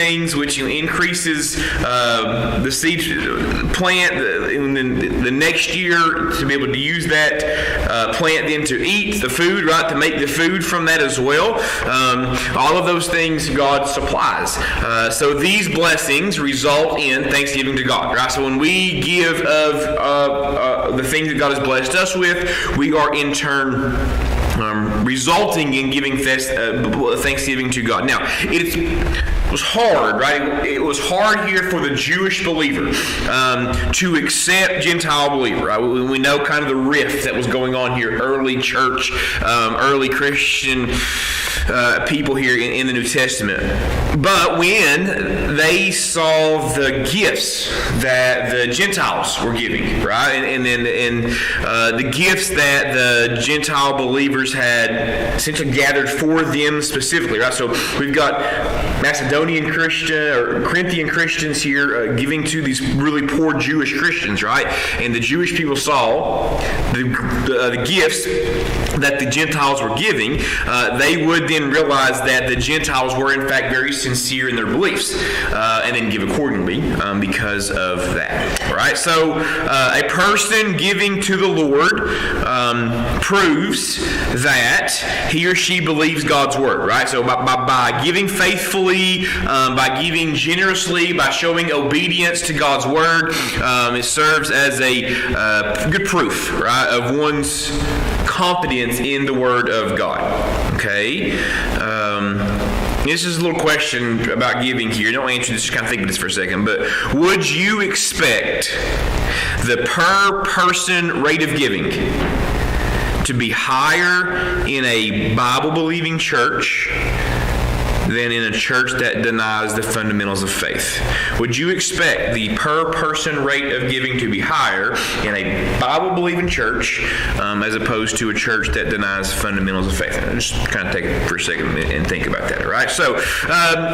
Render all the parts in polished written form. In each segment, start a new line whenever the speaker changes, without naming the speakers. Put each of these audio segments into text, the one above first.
things, which increases the seed plant, and then the next year to be able to use that plant then to eat the food, right, to make the food from that as well. All of those things God supplies. So these blessings result in thanksgiving to God, right? So when we give of the things that God has blessed us with, we are in turn resulting in giving thanksgiving to God. Now, it was hard, right? It was hard here for the Jewish believer to accept Gentile believer. Right? We know kind of the rift that was going on here, early church, early Christian people here in the New Testament. But when they saw the gifts that the Gentiles were giving, right, and the gifts that the Gentile believers had essentially gathered for them specifically, right? So we've got Macedonian Christian or Corinthian Christians here giving to these really poor Jewish Christians, right? And the Jewish people saw the gifts that the Gentiles were giving. They would then realize that the Gentiles were in fact very sincere in their beliefs, and then give accordingly because of that. All right. So a person giving to the Lord proves that he or she believes God's word. Right. So by giving faithfully, by giving generously, by showing obedience to God's word, it serves as a good proof, right, of one's confidence in the word of God. Okay. This is a little question about giving here. Don't answer this, just kind of think about this for a second. But would you expect the per person rate of giving to be higher in a Bible-believing church than in a church that denies the fundamentals of faith? Would you expect the per person rate of giving to be higher in a Bible-believing church as opposed to a church that denies fundamentals of faith? And just kind of take it for a second and think about that, all right? So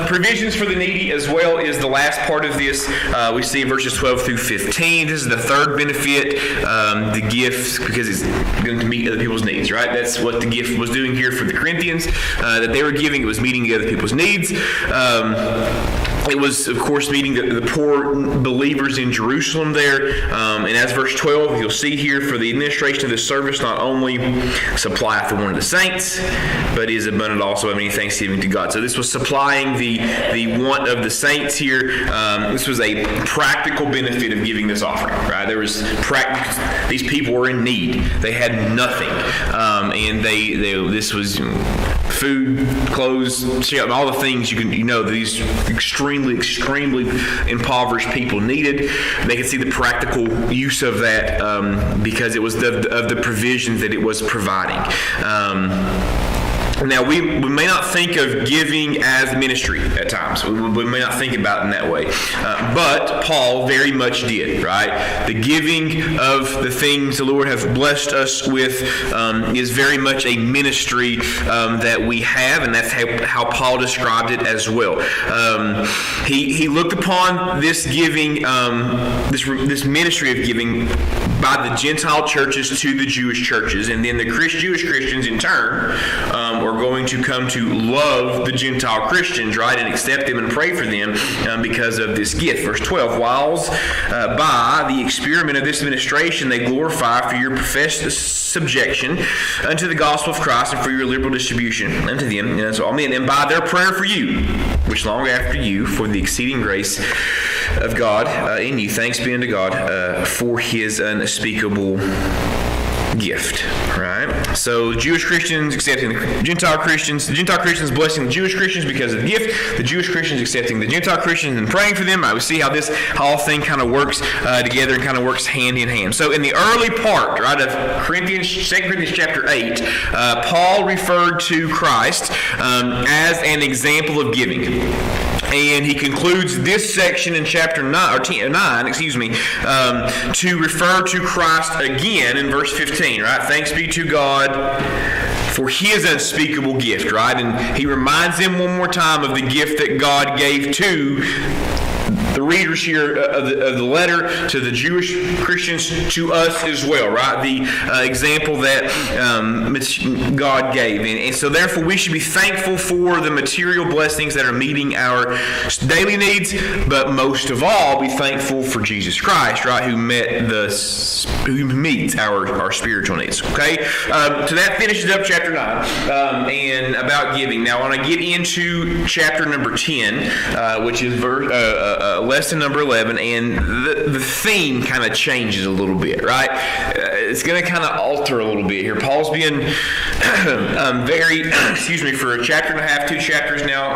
provisions for the needy as well is the last part of this. We see in verses 12 through 15. This is the third benefit, the gift, because it's going to meet other people's needs, right? That's what the gift was doing here for the Corinthians, that they were giving. It was meeting other people's needs. It was, of course, meeting the poor believers in Jerusalem there. And as verse 12, you'll see here, for the administration of this service not only supplieth the one of the saints, but is abundant also of any thanksgiving to God. So this was supplying the want of the saints here. This was a practical benefit of giving this offering, right? There was these people were in need. They had nothing. And this was food, clothes, all the things these extremely impoverished people needed. They could see the practical use of that because it was of the provisions that it was providing. Now, we may not think of giving as ministry at times. We may not think about it in that way. But Paul very much did, right? The giving of the things the Lord has blessed us with is very much a ministry that we have, and that's how Paul described it as well. He looked upon this giving, this ministry of giving by the Gentile churches to the Jewish churches, and then the Jewish Christians in turn are going to come to love the Gentile Christians, right, and accept them and pray for them because of this gift. Verse 12, whiles by the experiment of this administration they glorify for your professed subjection unto the gospel of Christ and for your liberal distribution unto them, and so amen, and by their prayer for you, which long after you, for the exceeding grace of God in you, thanks be unto God for his unspeakable gift, right? So Jewish Christians accepting the Gentile Christians blessing the Jewish Christians because of the gift, the Jewish Christians accepting the Gentile Christians and praying for them. We see how this whole thing kind of works together and kind of works hand in hand. So in the early part, right, of 2 Corinthians chapter 8, Paul referred to Christ as an example of giving. And he concludes this section in chapter 9, to refer to Christ again in verse 15, right? Thanks be to God for his unspeakable gift, right? And he reminds them one more time of the gift that God gave to the readers here of the letter to the Jewish Christians, to us as well, right? The example that God gave. And so therefore we should be thankful for the material blessings that are meeting our daily needs, but most of all be thankful for Jesus Christ, right? Who meets our spiritual needs. Okay? So that finishes up chapter 9 and about giving. Now I want to get into chapter number 10, which is lesson number 11, and the theme kind of changes a little bit, right? It's going to kind of alter a little bit here. Paul's being very, for a chapter and a half, 2 chapters now,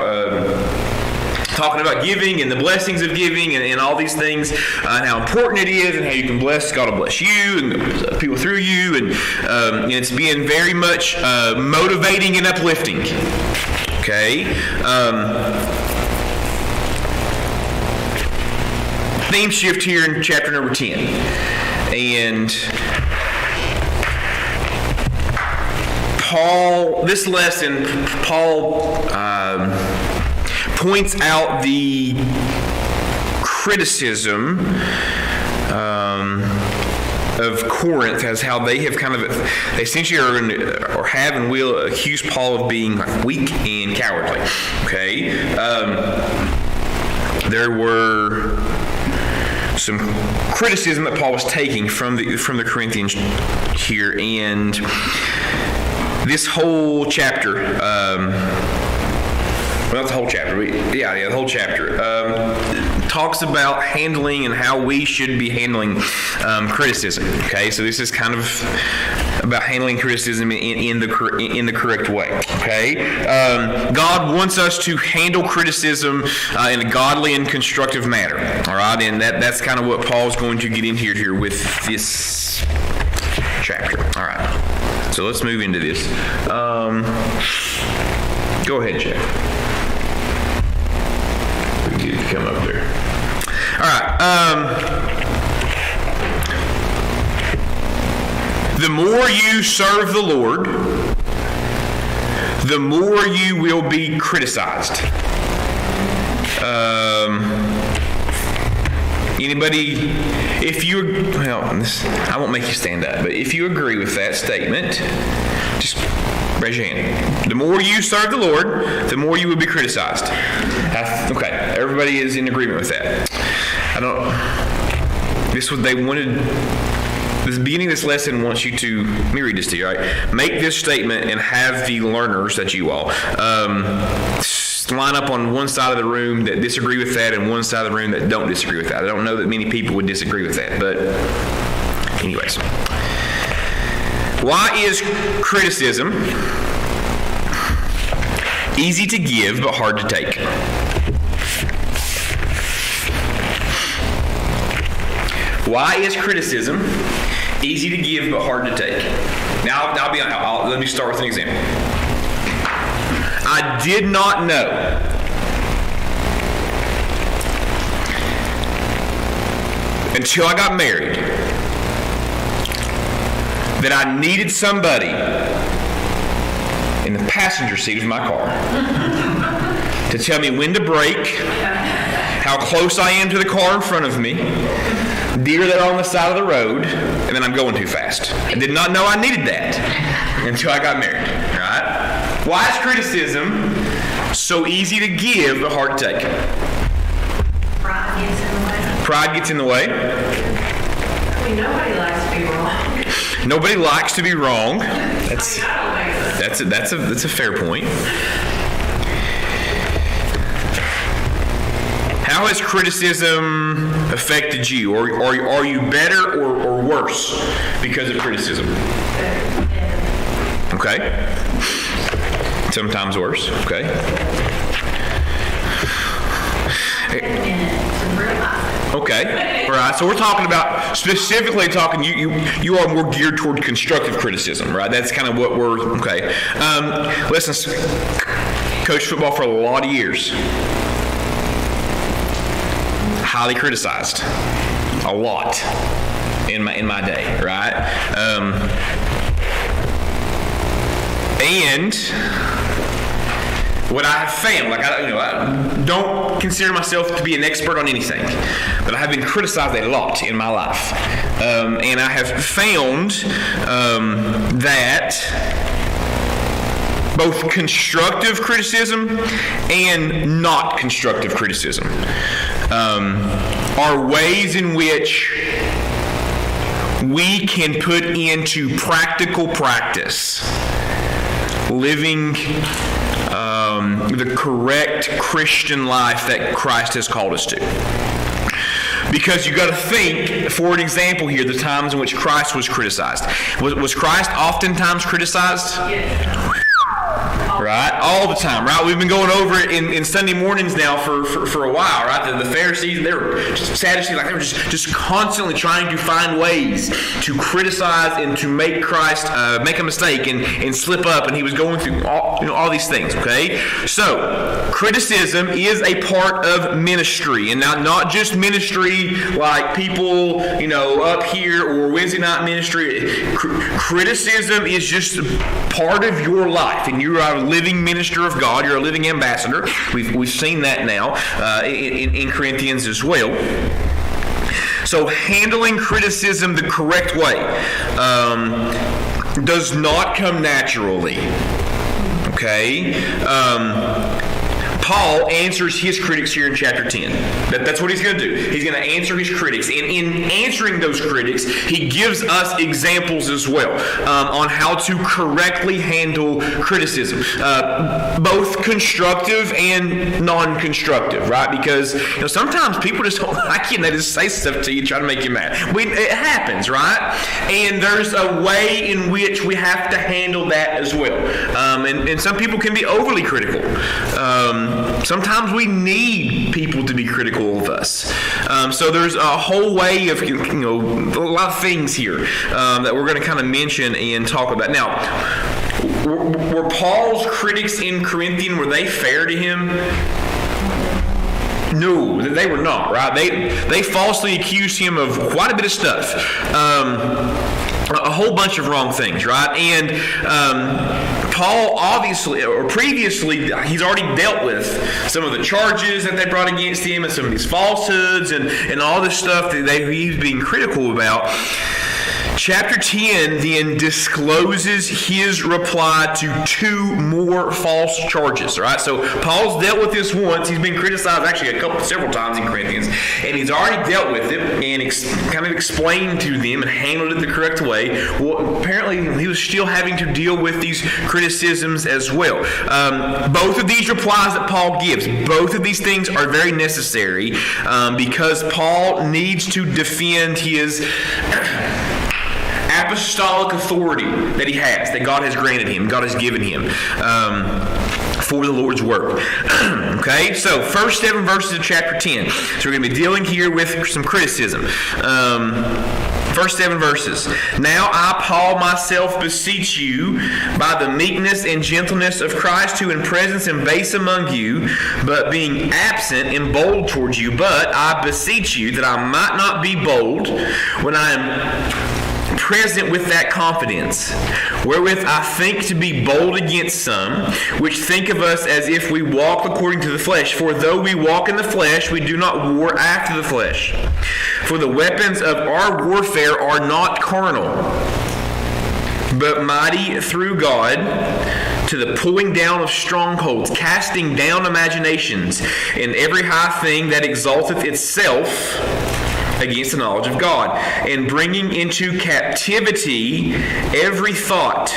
talking about giving and the blessings of giving and all these things, and how important it is, and how you can bless, God will bless you and people through you, and it's being very much motivating and uplifting. Okay? Theme shift here in chapter number 10. And this lesson, Paul points out the criticism of Corinth as how they have they essentially are have and will accuse Paul of being weak and cowardly. Okay, there were some criticism that Paul was taking from the Corinthians here, and this whole chapter. Well, that's the whole chapter. The whole chapter talks about handling and how we should be handling criticism. Okay, so this is kind of about handling criticism in the correct way. Okay, God wants us to handle criticism in a godly and constructive manner. All right, and that's kind of what Paul's going to get into here with this chapter. All right, so let's move into this. Go ahead, Jeff. Come up there. All right. The more you serve the Lord, the more you will be criticized. Anybody, I won't make you stand up, but if you agree with that statement, just raise your hand. The more you serve the Lord, the more you will be criticized. Okay, everybody is in agreement with that. This what they wanted. This beginning of this lesson wants you to, let me read this to you, all right? Make this statement and have the learners that you all line up on one side of the room that disagree with that and one side of the room that don't disagree with that. I don't know that many people would disagree with that, but anyways. Why is criticism easy to give but hard to take? Why is criticism easy to give but hard to take? Now, let me start with an example. I did not know until I got married that I needed somebody in the passenger seat of my car to tell me when to brake, how close I am to the car in front of me, deer that are on the side of the road, and then I'm going too fast. I did not know I needed that until I got married. Right? Why is criticism so easy to give but hard to take?
Pride gets in the way.
Pride gets in the way.
I mean, nobody likes to be wrong.
Nobody likes to be wrong. That's a fair point. How has criticism affected you? Or are you better or worse because of criticism? Okay. Sometimes worse. Okay. Okay. All right. So we're talking about specifically you are more geared toward constructive criticism, right? That's kind of what we're okay. Listen, coached football for a lot of years. Highly criticized, a lot in my day, right? And what I have found, I don't consider myself to be an expert on anything, but I have been criticized a lot in my life. And I have found that both constructive criticism and not constructive criticism are ways in which we can put into practical practice living the correct Christian life that Christ has called us to. Because you got to think, for an example here, the times in which Christ was criticized. Was Christ oftentimes criticized?
Yes.
Right? All the time, right? We've been going over it in Sunday mornings now for a while, right? The Pharisees, they were just Sadducees, they were just constantly trying to find ways to criticize and to make Christ make a mistake and slip up, and he was going through all these things, okay? So, criticism is a part of ministry, and now not just ministry like people, up here or Wednesday night ministry. Criticism is just part of your life, and you are a living minister of God. You're a living ambassador. We've seen that now in Corinthians as well. So handling criticism the correct way does not come naturally. Okay? Paul answers his critics here in chapter 10. That's what he's going to do. He's going to answer his critics. And in answering those critics, he gives us examples as well on how to correctly handle criticism, both constructive and non-constructive, right? Because sometimes people just don't like you and they just say stuff to you, try to make you mad. It happens, right? And there's a way in which we have to handle that as well. And some people can be overly critical. Sometimes we need people to be critical of us. So there's a whole way of, a lot of things here that we're going to kind of mention and talk about. Now, were Paul's critics in Corinthian, were they fair to him? No, they were not, right? They falsely accused him of quite a bit of stuff. A whole bunch of wrong things, right? And Paul obviously, or previously, he's already dealt with some of the charges that they brought against him and some of these falsehoods and all this stuff that he's being critical about. Chapter 10 then discloses his reply to 2 more false charges. Right? So Paul's dealt with this once. He's been criticized actually several times in Corinthians, and he's already dealt with it and kind of explained to them and handled it the correct way. Well, apparently he was still having to deal with these criticisms as well. Both of these replies that Paul gives, both of these things are very necessary because Paul needs to defend his apostolic authority that he has, that God has granted him, God has given him for the Lord's work. Okay, so first 7 verses of chapter 10. So we're going to be dealing here with some criticism. First 7 verses. Now I, Paul, myself beseech you by the meekness and gentleness of Christ, who in presence am base among you, but being absent am bold towards you. But I beseech you that I might not be bold when I am present with that confidence, wherewith I think to be bold against some, which think of us as if we walk according to the flesh. For though we walk in the flesh, we do not war after the flesh. For the weapons of our warfare are not carnal, but mighty through God to the pulling down of strongholds, casting down imaginations, and every high thing that exalteth itself against the knowledge of God, and bringing into captivity every thought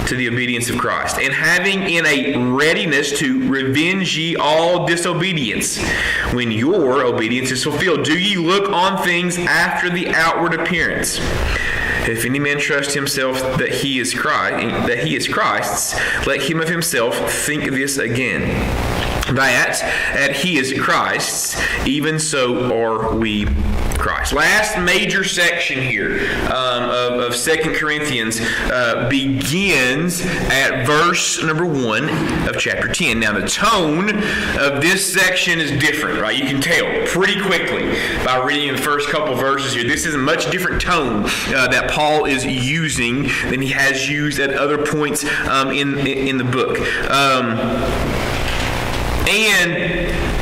to the obedience of Christ, and having in a readiness to revenge ye all disobedience when your obedience is fulfilled. Do ye look on things after the outward appearance? If any man trust himself that he is Christ's, let him of himself think this again, that he is Christ's, even so are we Christ. Last major section here of 2 Corinthians begins at verse number 1 of chapter 10. Now the tone of this section is different, right? You can tell pretty quickly by reading the first couple verses here. This is a much different tone that Paul is using than he has used at other points in the book. And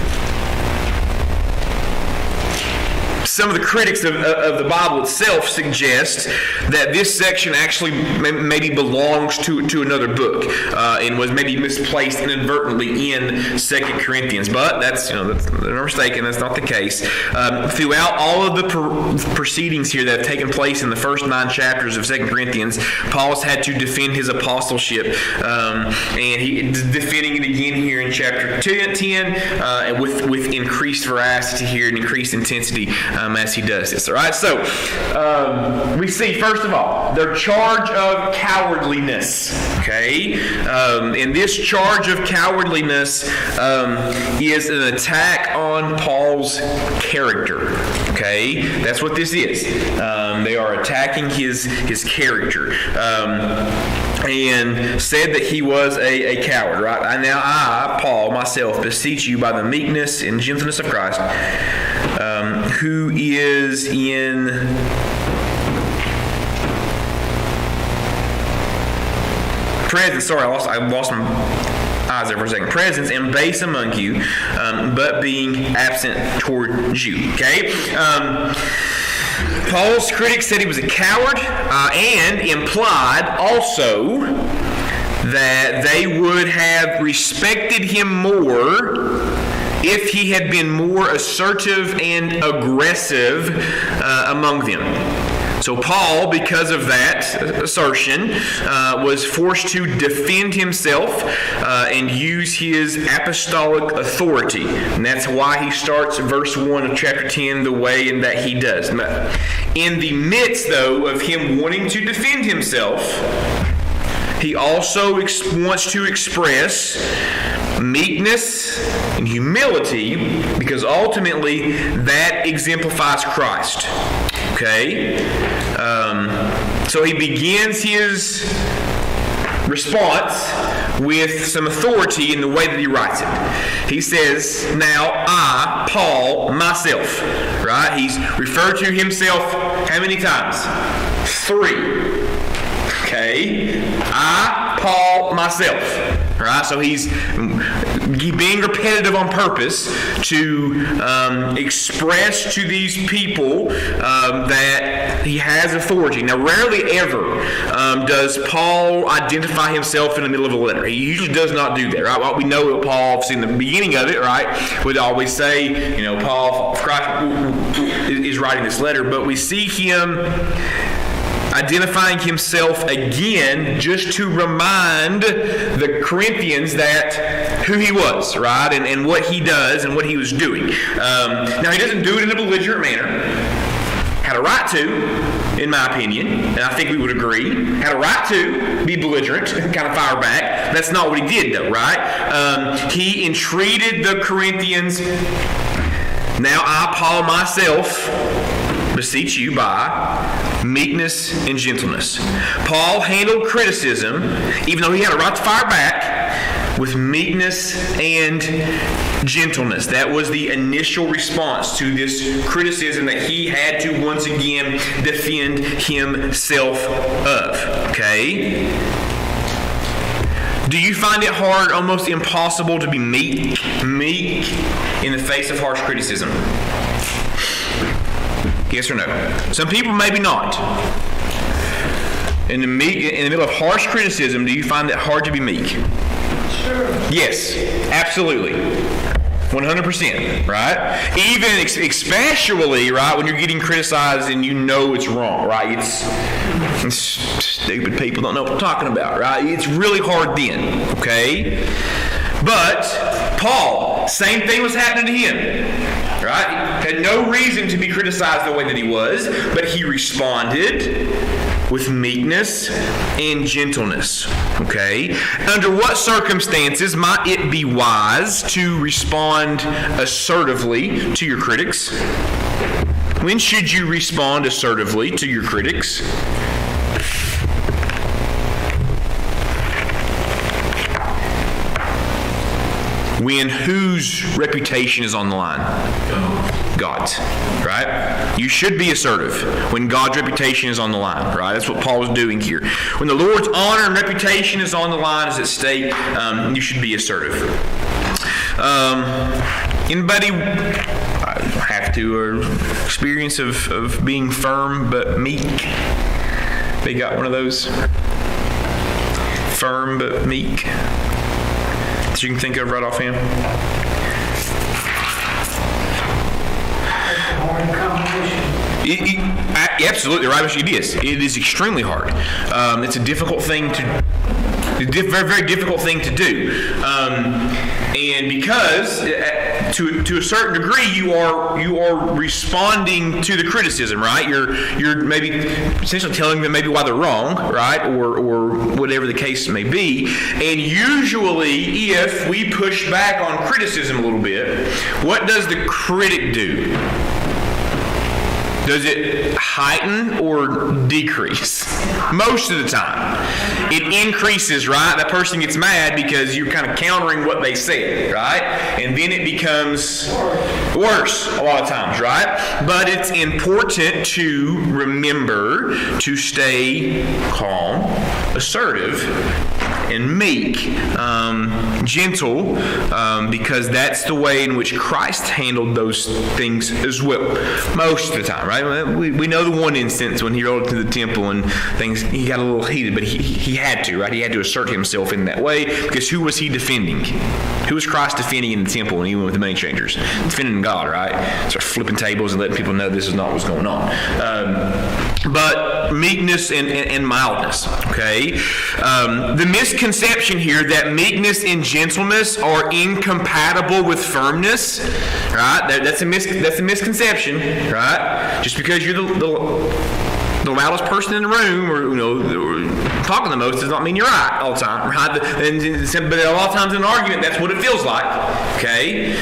some of the critics of the Bible itself suggest that this section actually maybe belongs to another book and was maybe misplaced inadvertently in 2 Corinthians. But they're mistaken. That's not the case. Throughout all of the proceedings here that have taken place in the first 9 chapters of 2 Corinthians, Paul's had to defend his apostleship, and he's defending it again here in chapter 10 with increased veracity here and increased intensity as he does this. All right, so we see, first of all, their charge of cowardliness. Okay, and this charge of cowardliness is an attack on Paul's character. Okay, that's what this is. They are attacking his character. And said that he was a coward, right? Now I, Paul, myself, beseech you by the meekness and gentleness of Christ, who is in presence. Sorry, I lost my eyes there for a second. Presence and base among you, but being absent toward you. Okay. Paul's critics said he was a coward and implied also that they would have respected him more if he had been more assertive and aggressive among them. So Paul, because of that assertion, was forced to defend himself and use his apostolic authority. And that's why he starts verse 1 of chapter 10 the way that he does. In the midst, though, of him wanting to defend himself, he also wants to express meekness and humility, because ultimately that exemplifies Christ. Okay? So he begins his response with some authority in the way that he writes it. He says, now I, Paul, myself, right? He's referred to himself how many times? 3. Okay? I, Paul, myself. Right? So he's being repetitive on purpose to express to these people that he has authority. Now, rarely ever does Paul identify himself in the middle of a letter. He usually does not do that. Right? Well, we know that Paul, in the beginning of it, right, would always say, Paul, Christ is writing this letter, but we see him identifying himself again just to remind the Corinthians that who he was, right, and what he does and what he was doing. Now, he doesn't do it in a belligerent manner. Had a right to, in my opinion, and I think we would agree, had a right to be belligerent and kind of fire back. That's not what he did, though, right? He entreated the Corinthians, now I, Paul, myself, beseech you by meekness and gentleness. Paul handled criticism, even though he had a right to fire back, with meekness and gentleness. That was the initial response to this criticism that he had to once again defend himself of. Okay? Do you find it hard, almost impossible, to be meek in the face of harsh criticism? Yes or no? Some people maybe not. In the middle of harsh criticism, do you find it hard to be meek?
Sure.
Yes, absolutely. 100%, right? Even especially, right, when you're getting criticized and you know it's wrong, right? It's stupid people don't know what I'm talking about, right? It's really hard then, okay? But Paul, same thing was happening to him. Right? He had no reason to be criticized the way that he was, but he responded with meekness and gentleness. Okay? Under what circumstances might it be wise to respond assertively to your critics? When should you respond assertively to your critics? When whose reputation is on the line? God's, right? You should be assertive when God's reputation is on the line, right? That's what Paul is doing here. When the Lord's honor and reputation is on the line, is at stake, you should be assertive. Anybody have to or experience of being firm but meek? They got one of those? Firm but meek that you can think of right offhand? Absolutely right, it is. It is extremely hard. It's a difficult thing very, very difficult thing to do. And because to a certain degree you are responding to the criticism, right? You're maybe essentially telling them maybe why they're wrong, right? Or whatever the case may be. And usually if we push back on criticism a little bit, what does the critic do? Does it heighten or decrease? Most of the time. It increases, right? That person gets mad because you're kind of countering what they said, right? And then it becomes worse a lot of times, right? But it's important to remember to stay calm, assertive, and meek, gentle, because that's the way in which Christ handled those things as well, most of the time, right? We know the one instance when he rode into the temple and things, he got a little heated, but he had to, right? He had to assert himself in that way, because who was he defending? Who was Christ defending in the temple when he went with the money changers? Defending God, right? Start flipping tables and letting people know this is not what's going on. But meekness and mildness, okay? The misconception here that meekness and gentleness are incompatible with firmness, right? That's a misconception, right? Just because you're the loudest person in the room, or talking the most, does not mean you're right all the time, right? But a lot of times in an argument, that's what it feels like. Okay.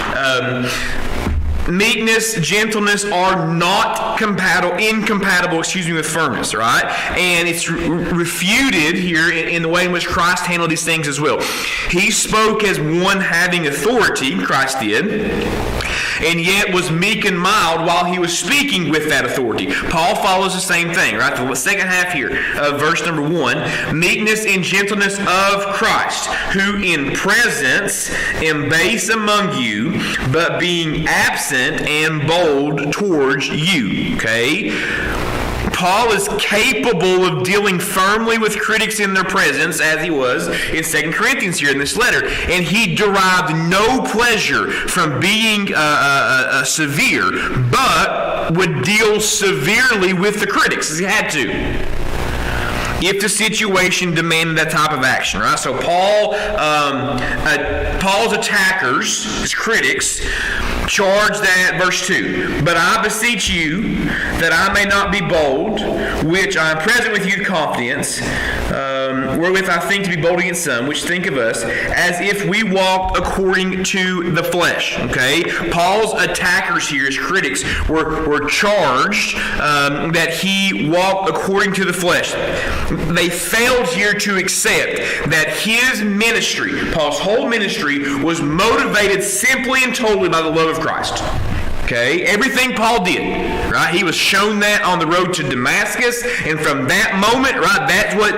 Meekness, gentleness are not incompatible with firmness, right? And it's refuted here in the way in which Christ handled these things as well. He spoke as one having authority, Christ did, and yet was meek and mild while he was speaking with that authority. Paul follows the same thing, right? The second half here of verse number 1, meekness and gentleness of Christ, who in presence am base among you, but being absent and bold towards you. Okay? Paul is capable of dealing firmly with critics in their presence, as he was in 2 Corinthians here in this letter. And he derived no pleasure from being severe, but would deal severely with the critics, as he had to, if the situation demanded that type of action, right? So Paul's attackers, his critics, charge that, verse 2, but I beseech you that I may not be bold, which I am present with you with confidence, wherewith I think to be bold against some, which think of us as if we walked according to the flesh. Okay? Paul's attackers here, his critics, were charged that he walked according to the flesh. They failed here to accept that his ministry, Paul's whole ministry, was motivated simply and totally by the love of Christ. Okay, everything Paul did, right? He was shown that on the road to Damascus, and from that moment, right, that's what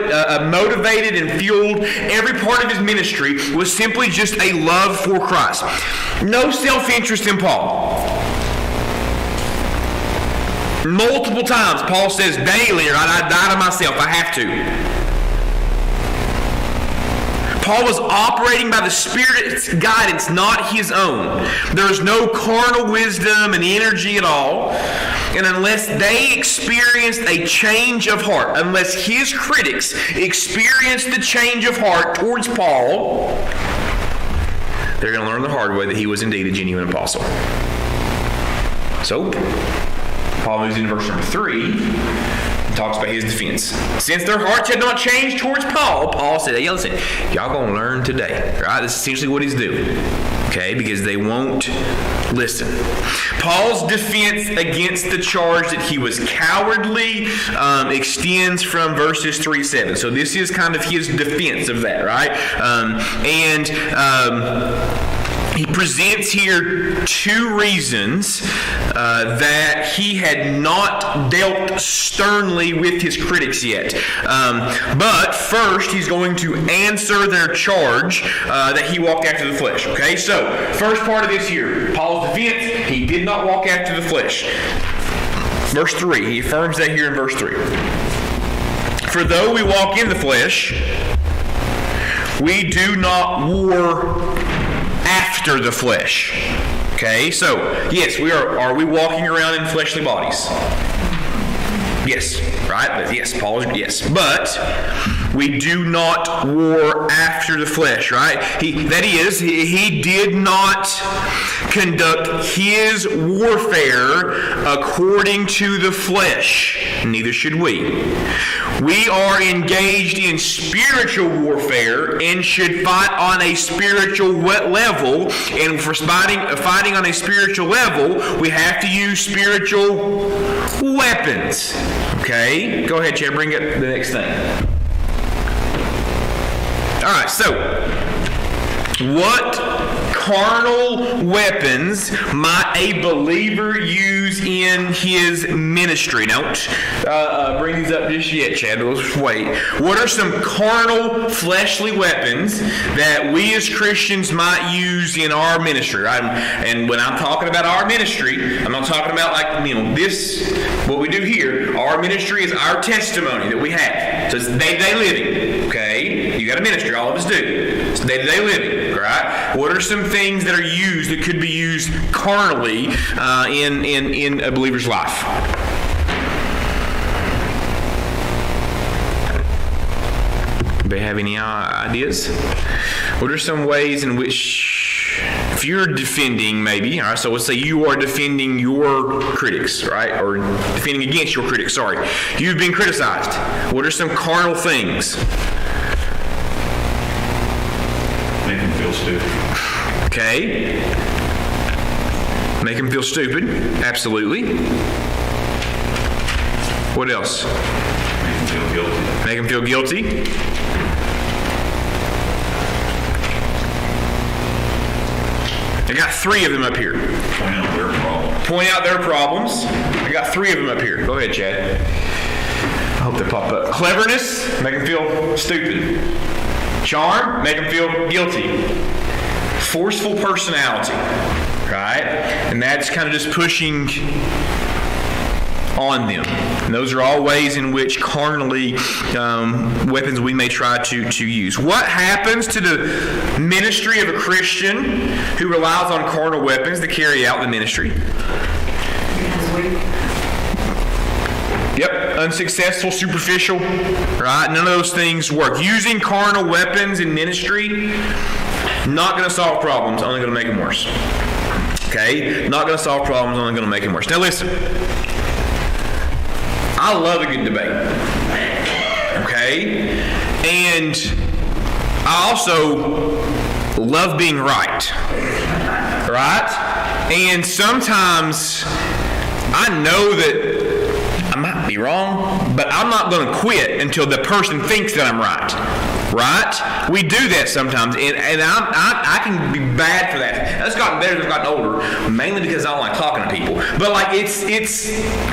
motivated and fueled every part of his ministry, was simply just a love for Christ. No self-interest in Paul. Multiple times, Paul says daily, right, I die to myself, I have to. Paul was operating by the Spirit's guidance, not his own. There is no carnal wisdom and energy at all. And unless they experienced a change of heart, unless his critics experienced the change of heart towards Paul, they're going to learn the hard way that he was indeed a genuine apostle. So, Paul moves into verse number 3. Talks about his defense. Since their hearts had not changed towards Paul, Paul said, hey, listen, y'all going to learn today. Right? This is essentially what he's doing. Okay? Because they won't listen. Paul's defense against the charge that he was cowardly extends from verses 3-7. So this is kind of his defense of that, right? he presents here two reasons that he had not dealt sternly with his critics yet. But first, he's going to answer their charge that he walked after the flesh. Okay, so first part of this here, Paul's defense, he did not walk after the flesh. Verse 3, he affirms that here in verse 3. For though we walk in the flesh, we do not war after the flesh. Okay, so yes, are we walking around in fleshly bodies? Yes, right? But yes, Paul is yes. But we do not war after the flesh, right? He did not conduct his warfare according to the flesh. Neither should we. We are engaged in spiritual warfare and should fight on a spiritual level. And for fighting on a spiritual level, we have to use spiritual weapons. Okay? Go ahead, Chad. Bring up the next thing. All right, so what carnal weapons might a believer use in his ministry? Don't bring these up just yet, Chad. Let's wait. What are some carnal, fleshly weapons that we as Christians might use in our ministry? Right? And when I'm talking about our ministry, I'm not talking about this, what we do here. Our ministry is our testimony that we have. So it's day-to-day living. Okay? You got a ministry. All of us do. It's day-to-day living. Right? What are some things that are used that could be used carnally in a believer's life? Anybody have any ideas? What are some ways in which, if you're defending maybe, all right, so let's say you are defending your critics, right, or defending against your critics, sorry. You've been criticized. What are some carnal things?
Make them feel stupid.
Okay. Make them feel stupid. Absolutely. What else?
Make them feel guilty.
Make them feel guilty. I got 3 of them up here.
Point out their problems.
Point out their problems. I got 3 of them up here. Go ahead, Chad. I hope they pop up. Cleverness. Make them feel stupid. Charm. Make them feel guilty. Forceful personality, right? And that's kind of just pushing on them. And those are all ways in which carnally weapons we may try to use. What happens to the ministry of a Christian who relies on carnal weapons to carry out the ministry? Yep, unsuccessful, superficial, right? None of those things work. Using carnal weapons in ministry, not going to solve problems, only going to make them worse. Okay? Not going to solve problems, only going to make them worse. Now listen. I love a good debate. Okay? And I also love being right. Right? And sometimes I know that I might be wrong, but I'm not going to quit until the person thinks that I'm right. Right? We do that sometimes, and I can be bad for that. That's gotten better as I've gotten older, mainly because I don't like talking to people. But it's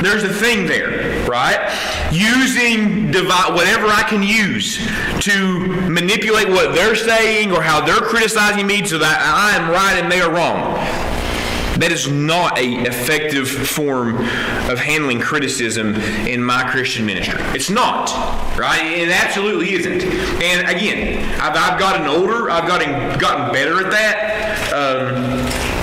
there's a thing there, right? Using whatever I can use to manipulate what they're saying or how they're criticizing me so that I am right and they are wrong. That is not an effective form of handling criticism in my Christian ministry. It's not, right? It absolutely isn't. And again, I've gotten older. I've gotten better at that.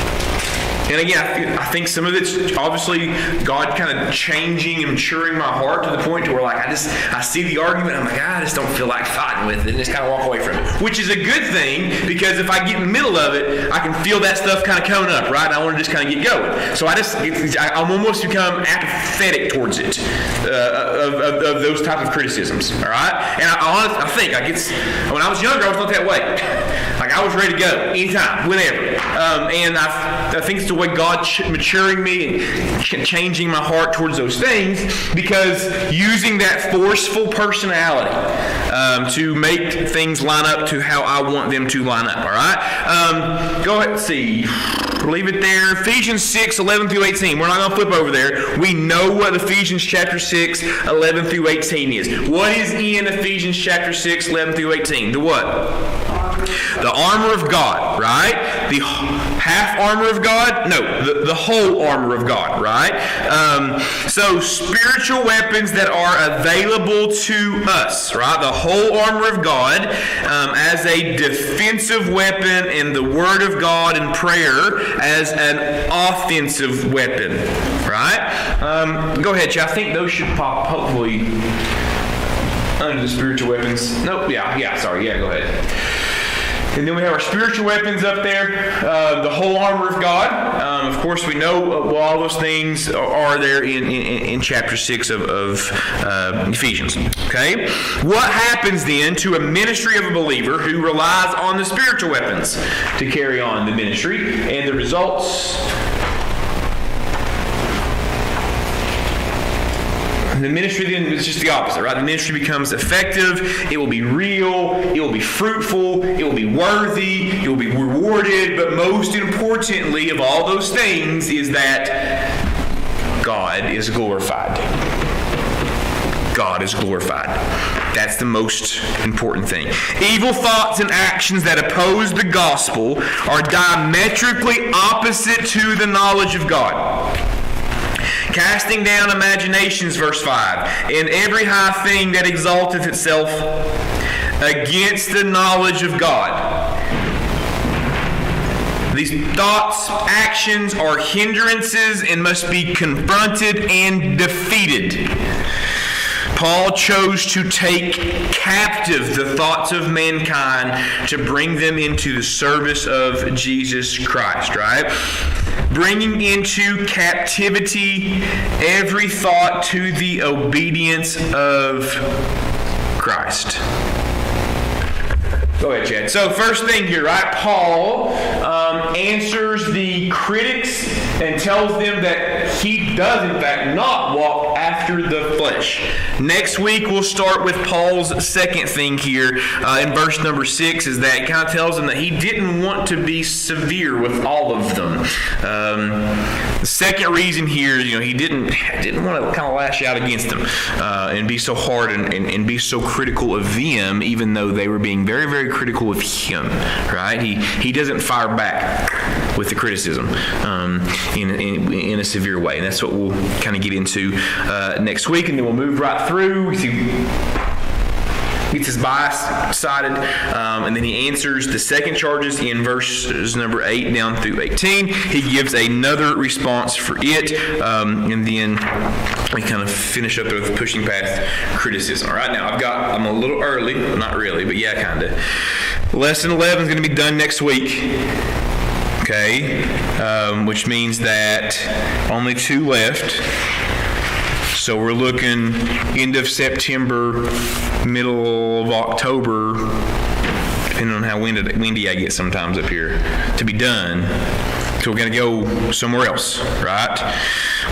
And again, I think some of it's obviously God kind of changing and maturing my heart to the point to where I see the argument, I'm like, I just don't feel like fighting with it, and just kind of walk away from it. Which is a good thing, because if I get in the middle of it, I can feel that stuff kind of coming up, right? And I want to just kind of get going. So I'm almost become apathetic towards it, of those types of criticisms, all right? And I think when I was younger, I was not that way. I was ready to go anytime, whenever. And I think it's the way God maturing me and changing my heart towards those things, because using that forceful personality to make things line up to how I want them to line up, all right? Go ahead and see. Leave it there. Ephesians 6, 11 through 18. We're not going to flip over there. We know what Ephesians chapter 6, 11 through 18 is. What is in Ephesians chapter 6, 11 through 18? The what? The armor of God, right? The half armor of God? No, the whole armor of God, right? So spiritual weapons that are available to us, right? The whole armor of God as a defensive weapon, and the Word of God and prayer as an offensive weapon, right? Go ahead, Chad. I think those should pop, hopefully, under the spiritual weapons. Nope, sorry, go ahead. And then we have our spiritual weapons up there, the whole armor of God. Of course, we know all those things are there in chapter 6 of Ephesians. Okay? What happens then to a ministry of a believer who relies on the spiritual weapons to carry on the ministry? And the results... The ministry then is just the opposite, right? The ministry becomes effective. It will be real. It will be fruitful. It will be worthy. It will be rewarded. But most importantly of all those things is that God is glorified. God is glorified. That's the most important thing. Evil thoughts and actions that oppose the gospel are diametrically opposite to the knowledge of God. Casting down imaginations, verse 5, and every high thing that exalteth itself against the knowledge of God. These thoughts, actions are hindrances and must be confronted and defeated. Paul chose to take captive the thoughts of mankind to bring them into the service of Jesus Christ, right? Bringing into captivity every thought to the obedience of Christ. Go ahead, Chad. So first thing here, right? Paul answers the critics and tells them that he does, in fact, not walk after the flesh. Next week, we'll start with Paul's second thing here in verse number 6, is that it kind of tells him that he didn't want to be severe with all of them. The second reason here, he didn't want to kind of lash out against them and be so hard and be so critical of them, even though they were being very, very critical of him, right? He doesn't fire back with the criticism in a severe way. And that's what we'll kind of get into next week, and then we'll move right through. Gets his bias decided, and then he answers the second charges in verses number 8 down through 18. He gives another response for it, and then we kind of finish up with pushing past criticism. All right, now I'm a little early, not really, but yeah, kind of. Lesson 11 is going to be done next week. Okay, which means that only 2 left. So we're looking end of September, middle of October, depending on how windy I get sometimes up here, to be done. So we're going to go somewhere else, right?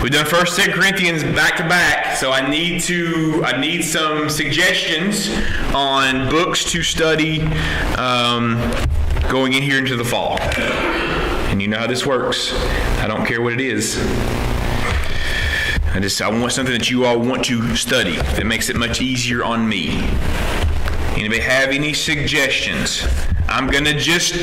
We've done 1st, 2 Corinthians back to back, so I need some suggestions on books to study going in here into the fall. And you know how this works. I don't care what it is. I want something that you all want to study that makes it much easier on me. Anybody have any suggestions? I'm going to just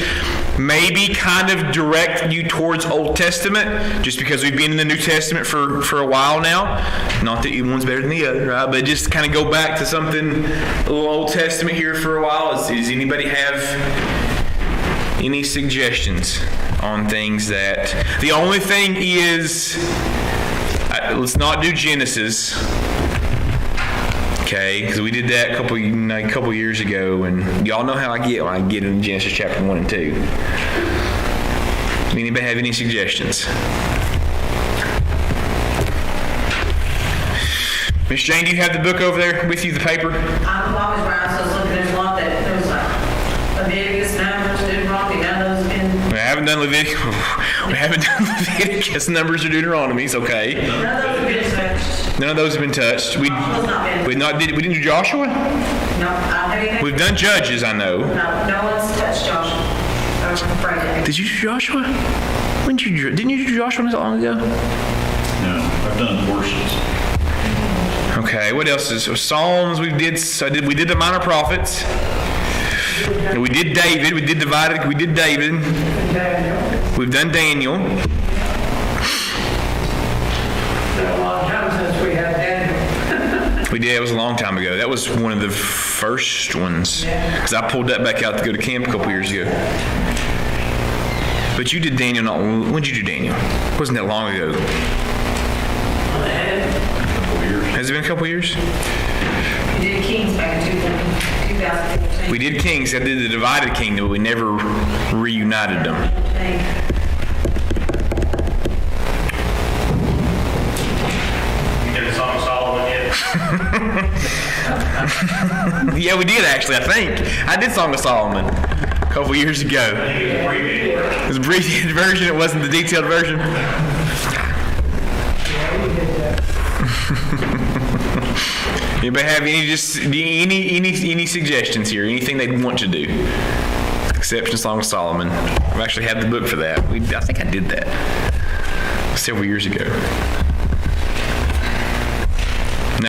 maybe kind of direct you towards Old Testament, just because we've been in the New Testament for a while now. Not that one's better than the other, right? But just kind of go back to something, a little Old Testament here for a while. Does anybody have any suggestions on things that... The only thing is... let's not do Genesis, okay? Because we did that a couple years ago, and y'all know how I get when I get into Genesis chapter 1 and 2. Anybody have any suggestions? Miss Jane, do you have the book over there with you, the paper?
I'm always around, so I was looking at one that there was like Leviticus, Numbers, Deuteronomy.
haven't done Leviticus. We haven't done Leviticus, Numbers, or Deuteronomies. Okay.
None of those have been touched.
None of those have been touched. We didn't do Joshua.
No, I haven't.
We've done Judges, I know.
No, no one's touched Joshua. I'm afraid of.
Did you do Joshua? When did you? Didn't you do Joshua not that long ago?
No, I've done portions.
Okay. What else is Psalms? We did the Minor Prophets. And we did David. We did divided. We did David. We've done Daniel.
It's been a long time since we had Daniel.
We did. It was a long time ago. That was one of the first ones because I pulled that back out to go to camp a couple years ago. But you did Daniel. When did you do Daniel? Wasn't that long ago? Has it been a couple years?
We did Kings back in 2014.
We did Kings. I did the divided kingdom, but we never reunited them.
You did the Song of Solomon yet?
Yeah, we did actually. I think I did Song of Solomon a couple years ago.
I think it was abbreviated.
It was a abbreviated version. It wasn't the detailed version. Anybody have any suggestions here? Anything they'd want to do? Exception Song of Solomon. I've actually had the book for that. I think I did that several years ago.